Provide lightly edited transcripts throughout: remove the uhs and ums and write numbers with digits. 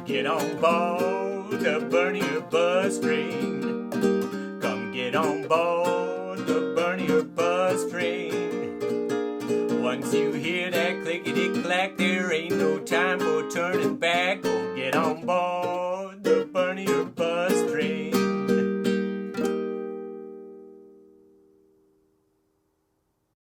Get on board the Bernier bus train. Come get on board the Bernier bus train. Once you hear that clickety-clack, there ain't no time for turning back. Oh, get on board the Bernier bus train.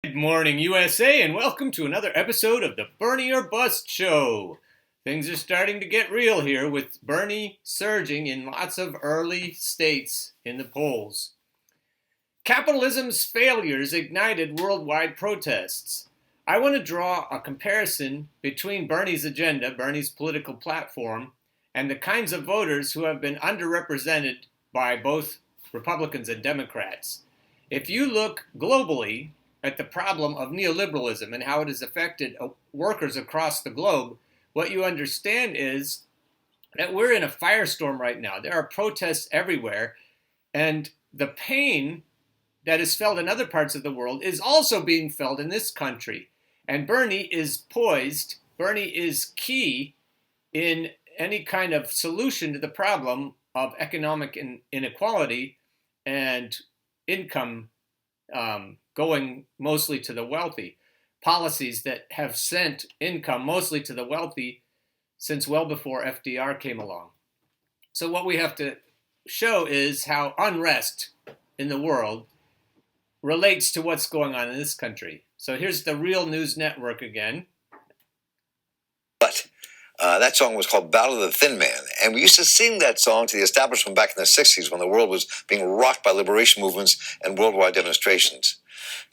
Good morning, USA, and welcome to another episode of the Bernier Bus Show. Things are starting to get real here, with Bernie surging in lots of early states in the polls. Capitalism's failures ignited worldwide protests. I want to draw a comparison between Bernie's agenda, Bernie's political platform, and the kinds of voters who have been underrepresented by both Republicans and Democrats. If you look globally at the problem of neoliberalism and how it has affected workers across the globe, what you understand is that we're in a firestorm right now. There are protests everywhere, and the pain that is felt in other parts of the world is also being felt in this country. And Bernie is poised, Bernie is key in any kind of solution to the problem of economic inequality and income going mostly to the wealthy. Policies that have sent income mostly to the wealthy since well before FDR came along. So what we have to show is how unrest in the world relates to what's going on in this country. So here's the Real News Network again. But that song was called Battle of the Thin Man, and we used to sing that song to the establishment back in the 60s when the world was being rocked by liberation movements and worldwide demonstrations.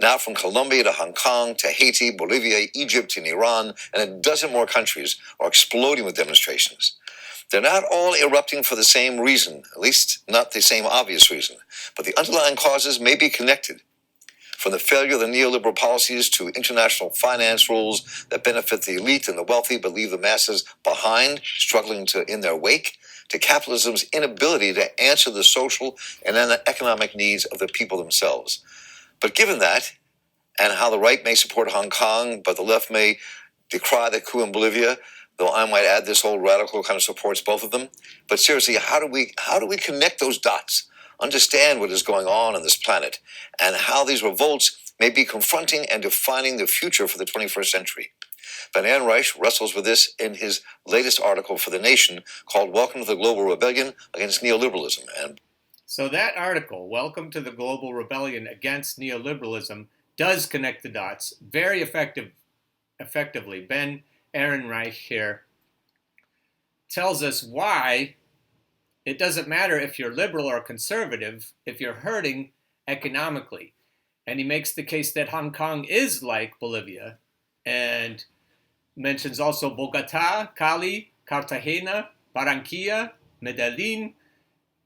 Now from Colombia to Hong Kong to Haiti, Bolivia, Egypt, and Iran, and a dozen more countries are exploding with demonstrations. They're not all erupting for the same reason, at least not the same obvious reason, but the underlying causes may be connected. From the failure of the neoliberal policies to international finance rules that benefit the elite and the wealthy but leave the masses behind, struggling in their wake, to capitalism's inability to answer the social and economic needs of the people themselves. But given that, and how the right may support Hong Kong, but the left may decry the coup in Bolivia, though I might add this whole radical kind of supports both of them. But seriously, how do we connect those dots, understand what is going on this planet, and how these revolts may be confronting and defining the future for the 21st century? Van Ehrenreich wrestles with this in his latest article for The Nation called Welcome to the Global Rebellion Against Neoliberalism. And so that article, Welcome to the Global Rebellion Against Neoliberalism, does connect the dots very effectively. Ben Ehrenreich here tells us why it doesn't matter if you're liberal or conservative if you're hurting economically. And he makes the case that Hong Kong is like Bolivia, and mentions also Bogota, Cali, Cartagena, Barranquilla, Medellin.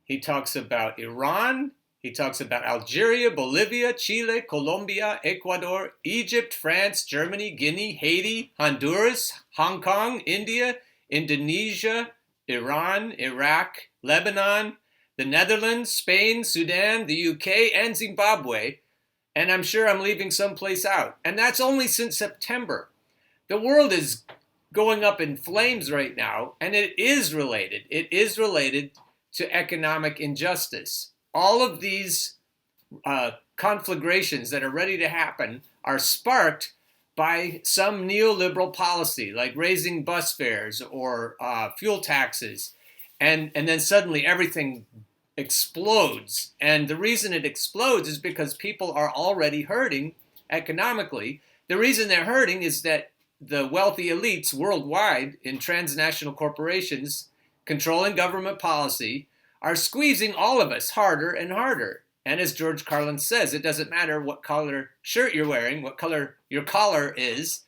He talks about Iran. He talks about Algeria, Bolivia, Chile, Colombia, Ecuador, Egypt, France, Germany, Guinea, Haiti, Honduras, Hong Kong, India, Indonesia, Iran, Iraq, Lebanon, the Netherlands, Spain, Sudan, the UK, and Zimbabwe. And I'm sure I'm leaving someplace out. And that's only since September. The world is going up in flames right now, and it is related. It is related to economic injustice. All of these conflagrations that are ready to happen are sparked by some neoliberal policy, like raising bus fares or fuel taxes, and then suddenly everything explodes. And the reason it explodes is because people are already hurting economically. The reason they're hurting is that the wealthy elites worldwide in transnational corporations controlling government policy are squeezing all of us harder and harder. And as George Carlin says, it doesn't matter what color shirt you're wearing, what color your collar is,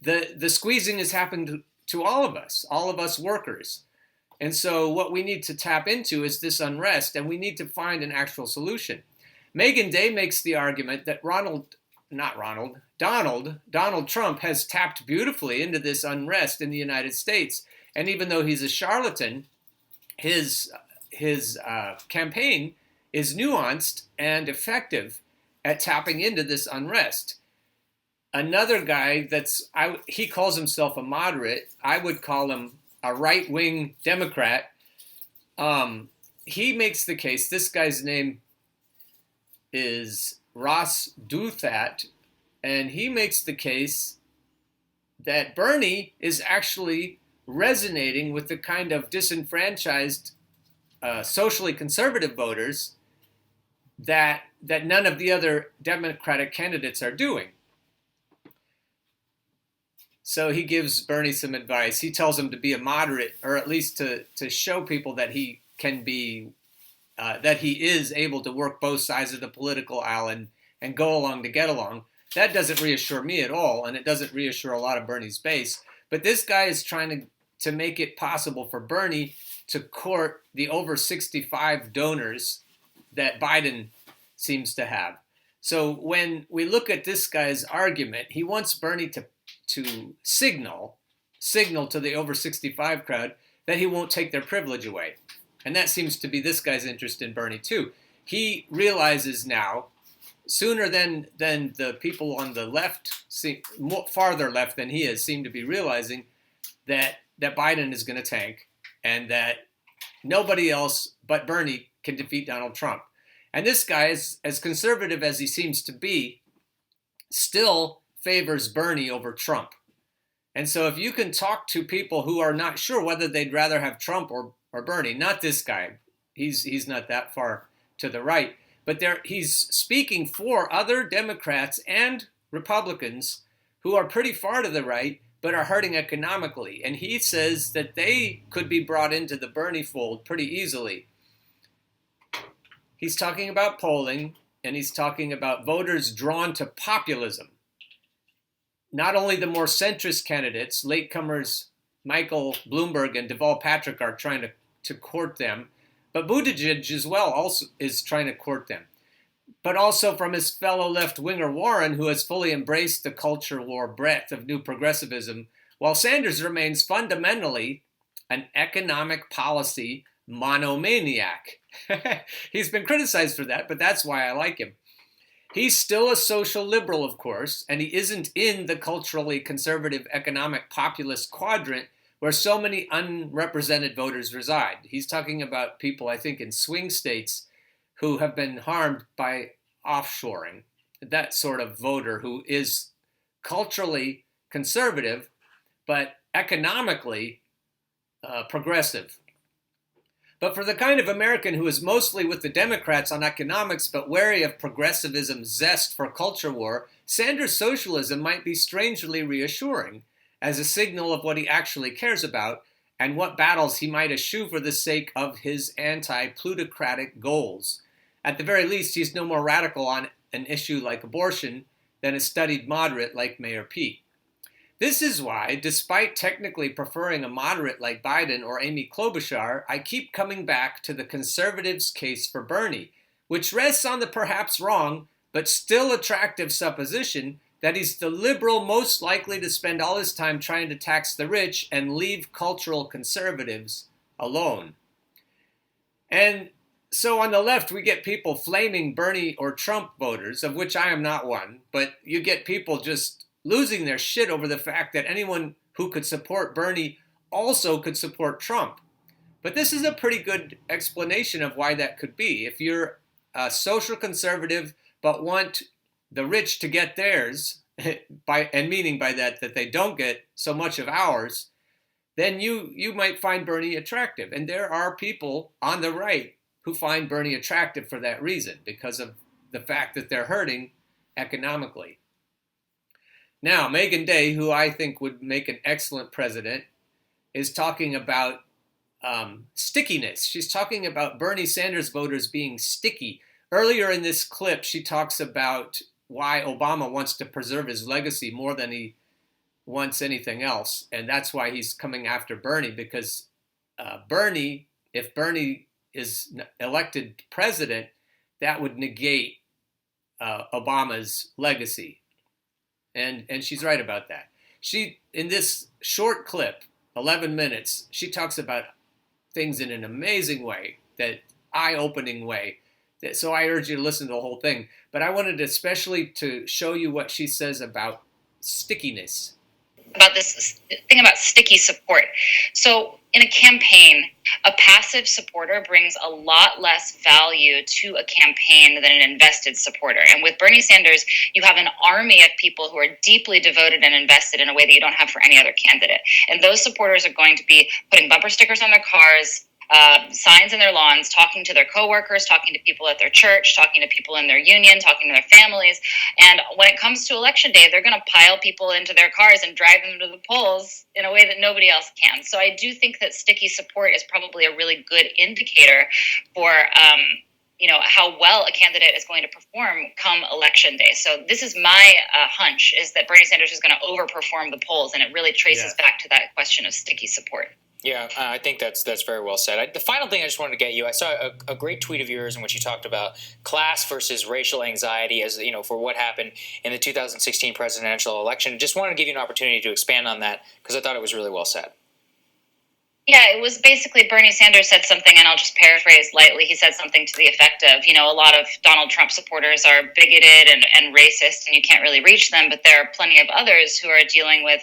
the squeezing has happened to all of us workers. And so what we need to tap into is this unrest, and we need to find an actual solution. Meghan Day makes the argument that Donald Trump has tapped beautifully into this unrest in the United States. And even though he's a charlatan, his campaign is nuanced and effective at tapping into this unrest. Another guy he calls himself a moderate. I would call him a right-wing Democrat. He makes the case, this guy's name is Douthat, and he makes the case that Bernie is actually resonating with the kind of disenfranchised, socially conservative voters that none of the other Democratic candidates are doing. So he gives Bernie some advice. He tells him to be a moderate, or at least to show people that he can be, that he is able to work both sides of the political aisle and go along to get along. That doesn't reassure me at all, and it doesn't reassure a lot of Bernie's base. But this guy is trying to make it possible for Bernie to court the over 65 donors that Biden seems to have. So when we look at this guy's argument, he wants Bernie to signal to the over 65 crowd that he won't take their privilege away. And that seems to be this guy's interest in Bernie too. He realizes now, sooner than the people on the left, farther left than he is, seem to be realizing that Biden is going to tank and that nobody else but Bernie can defeat Donald Trump. And this guy, is as conservative as he seems to be, still favors Bernie over Trump. And so if you can talk to people who are not sure whether they'd rather have Trump or Bernie, not this guy, he's not that far to the right, but he's speaking for other Democrats and Republicans who are pretty far to the right but are hurting economically. And he says that they could be brought into the Bernie fold pretty easily. He's talking about polling, and he's talking about voters drawn to populism. Not only the more centrist candidates, latecomers Michael Bloomberg and Deval Patrick are trying to court them, but Buttigieg as well also is trying to court them. But also from his fellow left-winger Warren, who has fully embraced the culture war breadth of new progressivism, while Sanders remains fundamentally an economic policy monomaniac. He's been criticized for that, but that's why I like him. He's still a social liberal, of course, and he isn't in the culturally conservative economic populist quadrant where so many unrepresented voters reside. He's talking about people, I think, in swing states who have been harmed by offshoring, that sort of voter who is culturally conservative, but economically progressive. But for the kind of American who is mostly with the Democrats on economics but wary of progressivism's zest for culture war, Sanders' socialism might be strangely reassuring as a signal of what he actually cares about and what battles he might eschew for the sake of his anti-plutocratic goals. At the very least, he's no more radical on an issue like abortion than a studied moderate like Mayor Pete. This is why, despite technically preferring a moderate like Biden or Amy Klobuchar, I keep coming back to the conservatives' case for Bernie, which rests on the perhaps wrong but still attractive supposition that he's the liberal most likely to spend all his time trying to tax the rich and leave cultural conservatives alone. And so on the left, we get people flaming Bernie or Trump voters, of which I am not one, but you get people just losing their shit over the fact that anyone who could support Bernie also could support Trump. But this is a pretty good explanation of why that could be. If you're a social conservative but want the rich to get theirs, and meaning by that they don't get so much of ours, then you might find Bernie attractive. And there are people on the right who find Bernie attractive for that reason, because of the fact that they're hurting economically. Now, Meghan Day, who I think would make an excellent president, is talking about stickiness. She's talking about Bernie Sanders voters being sticky. Earlier in this clip, she talks about why Obama wants to preserve his legacy more than he wants anything else. And that's why he's coming after Bernie, because if Bernie is elected president, that would negate Obama's legacy. And she's right about that. She, in this short clip, 11 minutes, she talks about things in an amazing way, that eye-opening way. So I urge you to listen to the whole thing. But I wanted especially to show you what she says about stickiness. about this thing about sticky support. So in a campaign, a passive supporter brings a lot less value to a campaign than an invested supporter. And with Bernie Sanders, you have an army of people who are deeply devoted and invested in a way that you don't have for any other candidate. And those supporters are going to be putting bumper stickers on their cars, signs in their lawns, talking to their coworkers, talking to people at their church, talking to people in their union, talking to their families. And when it comes to election day, they're going to pile people into their cars and drive them to the polls in a way that nobody else can. So I do think that sticky support is probably a really good indicator for how well a candidate is going to perform come election day. So this is my hunch, is that Bernie Sanders is going to overperform the polls, and it really traces back to that question of sticky support. Yeah, I think that's very well said. The final thing I just wanted to get you, I saw a great tweet of yours in which you talked about class versus racial anxiety as, for what happened in the 2016 presidential election. Just wanted to give you an opportunity to expand on that because I thought it was really well said. Yeah, it was basically Bernie Sanders said something, and I'll just paraphrase lightly. He said something to the effect of, a lot of Donald Trump supporters are bigoted and racist, and you can't really reach them, but there are plenty of others who are dealing with,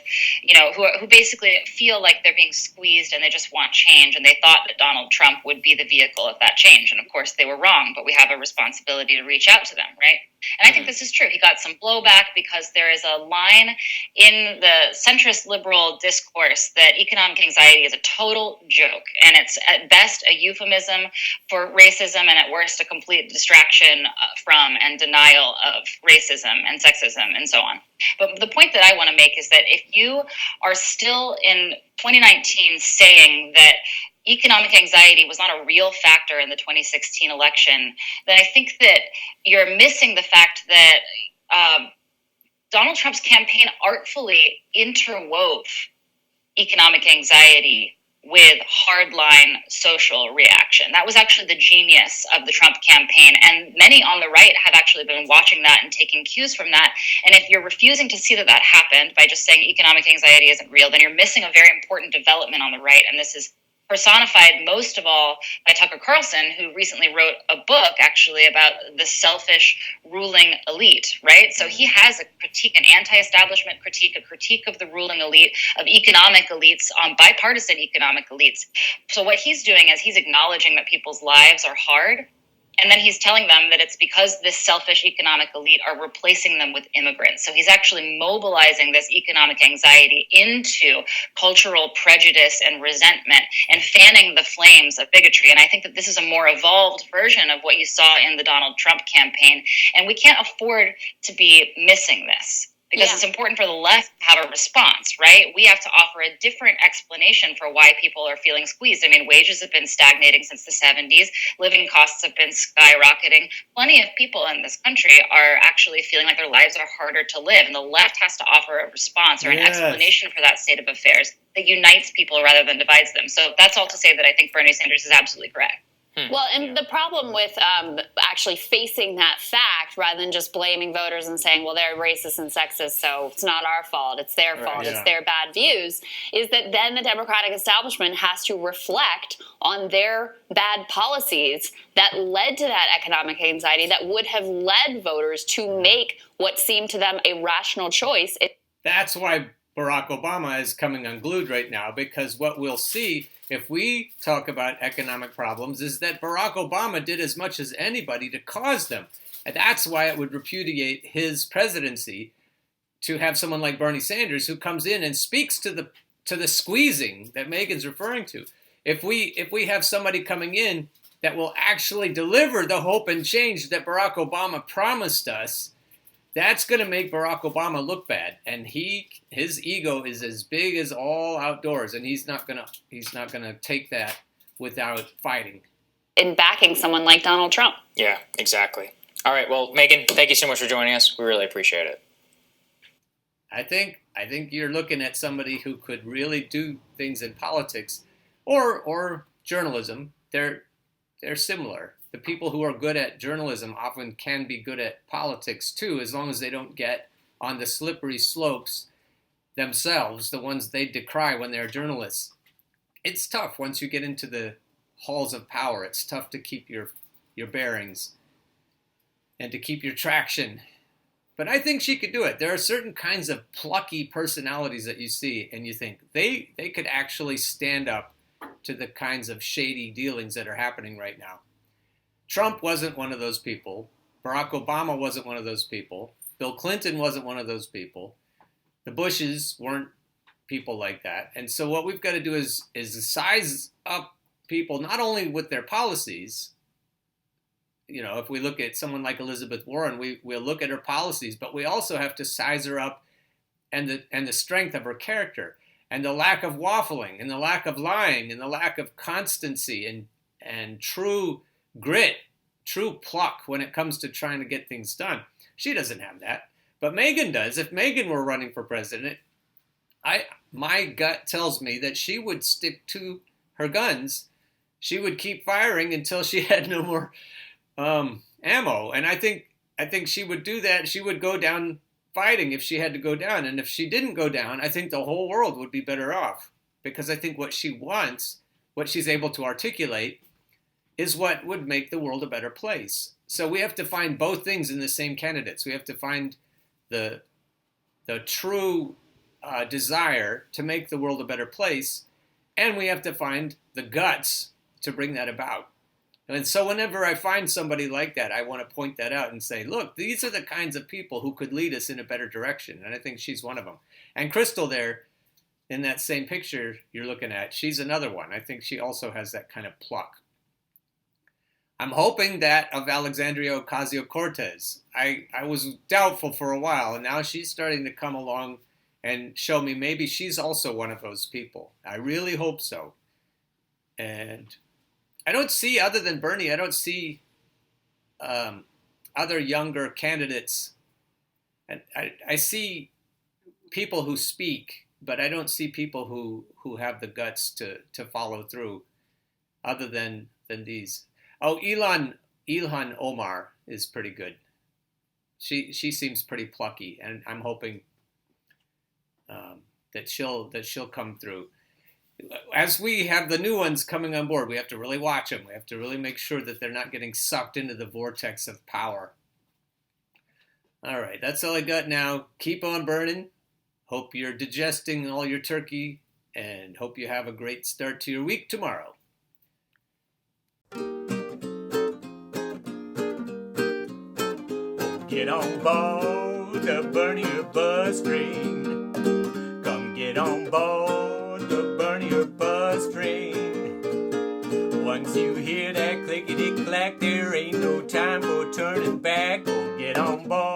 who basically feel like they're being squeezed and they just want change, and they thought that Donald Trump would be the vehicle of that change. And of course they were wrong, but we have a responsibility to reach out to them, right? And I think this is true. He got some blowback because there is a line in the centrist liberal discourse that economic anxiety is a total joke, and it's at best a euphemism for racism, and at worst a complete distraction from and denial of racism and sexism and so on. But the point that I want to make is that if you are still in 2019 saying that economic anxiety was not a real factor in the 2016 election, then I think that you're missing the fact that Donald Trump's campaign artfully interwove economic anxiety with hardline social reaction. That was actually the genius of the Trump campaign, and many on the right have actually been watching that and taking cues from that. And if you're refusing to see that happened by just saying economic anxiety isn't real, then you're missing a very important development on the right, and this is personified most of all by Tucker Carlson, who recently wrote a book actually about the selfish ruling elite, right? So he has a critique, an anti-establishment critique, a critique of the ruling elite, of economic elites, bipartisan economic elites. So what he's doing is he's acknowledging that people's lives are hard, and then he's telling them that it's because this selfish economic elite are replacing them with immigrants. So he's actually mobilizing this economic anxiety into cultural prejudice and resentment and fanning the flames of bigotry. And I think that this is a more evolved version of what you saw in the Donald Trump campaign. And we can't afford to be missing this, because it's important for the left to have a response, right? We have to offer a different explanation for why people are feeling squeezed. I mean, wages have been stagnating since the 70s. Living costs have been skyrocketing. Plenty of people in this country are actually feeling like their lives are harder to live. And the left has to offer a response or an explanation for that state of affairs that unites people rather than divides them. So that's all to say that I think Bernie Sanders is absolutely correct. Well, and the problem with actually facing that fact rather than just blaming voters and saying, well, they're racist and sexist, so it's not our fault, it's their fault, it's their bad views, is that then the Democratic establishment has to reflect on their bad policies that led to that economic anxiety that would have led voters to make what seemed to them a rational choice. That's why Barack Obama is coming unglued right now, because what we'll see if we talk about economic problems is that Barack Obama did as much as anybody to cause them. And that's why it would repudiate his presidency to have someone like Bernie Sanders who comes in and speaks to the squeezing that Meghan's referring to. If we have somebody coming in that will actually deliver the hope and change that Barack Obama promised us, that's going to make Barack Obama look bad, and his ego is as big as all outdoors, and he's not going to take that without fighting. In backing someone like Donald Trump. Yeah, exactly. All right, well, Meghan, thank you so much for joining us. We really appreciate it. I think you're looking at somebody who could really do things in politics or journalism. They're similar. The people who are good at journalism often can be good at politics too, as long as they don't get on the slippery slopes themselves, the ones they decry when they're journalists. It's tough once you get into the halls of power. It's tough to keep your bearings and to keep your traction. But I think she could do it. There are certain kinds of plucky personalities that you see, and you think they could actually stand up to the kinds of shady dealings that are happening right now. Trump wasn't one of those people. Barack Obama wasn't one of those people. Bill Clinton wasn't one of those people. The Bushes weren't people like that. And so what we've got to do is size up people, not only with their policies. You know, if we look at someone like Elizabeth Warren, we'll look at her policies, but we also have to size her up and the strength of her character and the lack of waffling and the lack of lying and the lack of constancy and true grit, true pluck when it comes to trying to get things done. She doesn't have that, but Meghan does. If Meghan were running for president, my gut tells me that she would stick to her guns. She would keep firing until she had no more ammo, and I think she would do that. She would go down fighting if she had to go down, and if she didn't go down, I think the whole world would be better off, because I think what she wants, what she's able to articulate, is what would make the world a better place. So we have to find both things in the same candidates. We have to find the true desire to make the world a better place, and we have to find the guts to bring that about. And so whenever I find somebody like that, I want to point that out and say, look, these are the kinds of people who could lead us in a better direction. And I think she's one of them. And Crystal there, in that same picture you're looking at, she's another one. I think she also has that kind of pluck. I'm hoping that of Alexandria Ocasio-Cortez. I was doubtful for a while, and now she's starting to come along and show me maybe she's also one of those people. I really hope so. And I don't see, other than Bernie, I don't see other younger candidates. And I see people who speak, but I don't see people who have the guts to follow through, other than these. Oh, Ilhan Omar is pretty good. She seems pretty plucky, and I'm hoping that she'll come through. As we have the new ones coming on board, we have to really watch them. We have to really make sure that they're not getting sucked into the vortex of power. All right, that's all I got now. Keep on burning. Hope you're digesting all your turkey, and hope you have a great start to your week tomorrow. Get on board the Bernier bus train. Come get on board the Bernier bus train. Once you hear that clickety-clack, there ain't no time for turning back. Oh, get on board